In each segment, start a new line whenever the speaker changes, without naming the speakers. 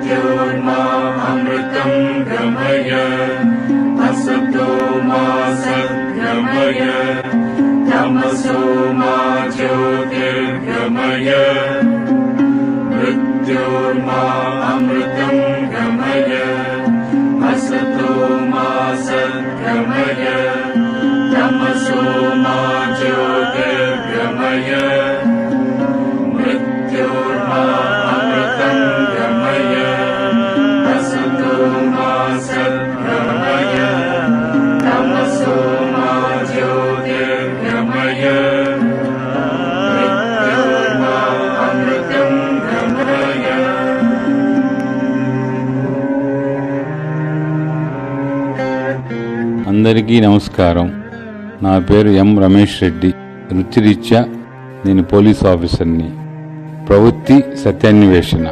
मृत्योर्मा अमृतं गमय असतो मा सद्गमय तमसो मा ज्योतिर्गमय मृत्योर्मा अमृतं गमय असतो मा सद्गमय तमसो मा ज्योतिर्गमय मृत्योर्मा अमृतं गमय असतो मा सद्गमय तमसो मा ज्योतिर्गमय मृत्योर्मा अमृतं गमय।
అందరికీ నమస్కారం. నా పేరు ఎం రమేష్ రెడ్డి. వృత్తిరీత్యా నేను పోలీస్ ఆఫీసర్ని. ప్రవృత్తి సత్యాన్వేషణ.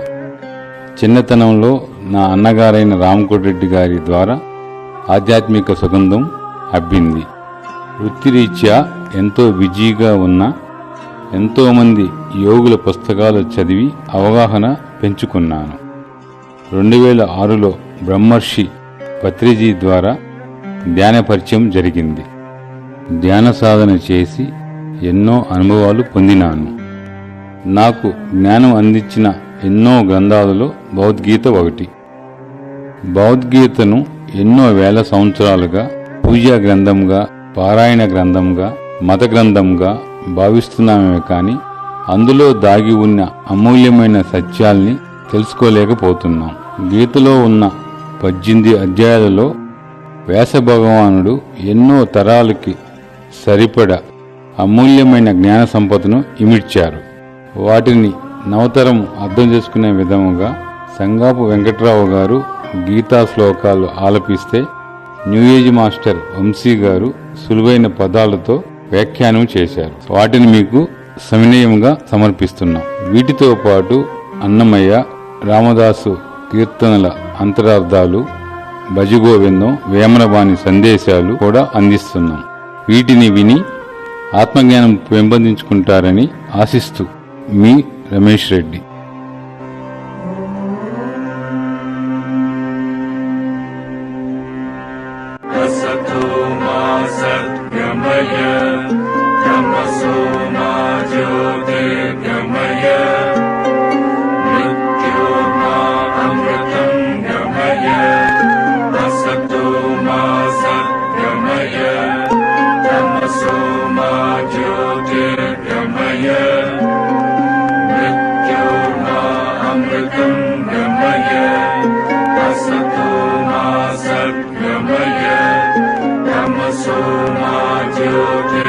చిన్నతనంలో నా అన్నగారైన రామకోటిరెడ్డి గారి ద్వారా ఆధ్యాత్మిక సుగంధం అబ్బింది. వృత్తిరీత్యా ఎంతో బిజీగా ఉన్న ఎంతోమంది యోగుల పుస్తకాలు చదివి అవగాహన పెంచుకున్నాను. 2006లో బ్రహ్మర్షి పత్రిజీ ద్వారా ధ్యాన పరిచయం జరిగింది. ధ్యాన సాధన చేసి ఎన్నో అనుభవాలు పొందినాను. నాకు జ్ఞానం అందించిన ఎన్నో గ్రంథాలలో భగవద్గీత ఒకటి. భగవద్గీతను ఎన్నో వేల సంవత్సరాలుగా పూజా గ్రంథంగా, పారాయణ గ్రంథంగా, మత గ్రంథంగా భావిస్తున్నామే కానీ అందులో దాగి ఉన్న అమూల్యమైన సత్యాల్ని తెలుసుకోలేకపోతున్నాం. గీతలో ఉన్న 18 అధ్యాయాలలో వ్యాస భగవానుడు ఎన్నో తరాలకి సరిపడ అమూల్యమైన జ్ఞాన సంపదను ఇమిడ్చారు. వాటిని నవతరం అర్థం చేసుకునే విధముగా సంగాపు వెంకట్రావు గారు గీతా శ్లోకాలు ఆలపిస్తే న్యూ ఏజ్ మాస్టర్ వంశీ గారు సులువైన పదాలతో వ్యాఖ్యానం చేశారు. వాటిని మీకు సవినయంగా సమర్పిస్తున్నాం. వీటితో పాటు అన్నమయ్య, రామదాసు కీర్తనల అంతరార్థాలు, భజగోవిందం, వేమనవాణి సందేశాలు కూడా అందిస్తున్నాం. వీటిని విని ఆత్మజ్ఞానం పెంపొందించుకుంటారని ఆశిస్తూ మీ రమేష్ రెడ్డి.
असतो मा सद्गमय तमसो मा ज्योतिर्गमय मृत्योर्मा अमृतं गमय असतो मा सद्गमय तमसो मा ज्योतिर्गमय मृत्योर्मा अमृतं गमय असतो मा सद्गमय तमसो मा ज्योतिर्गमय।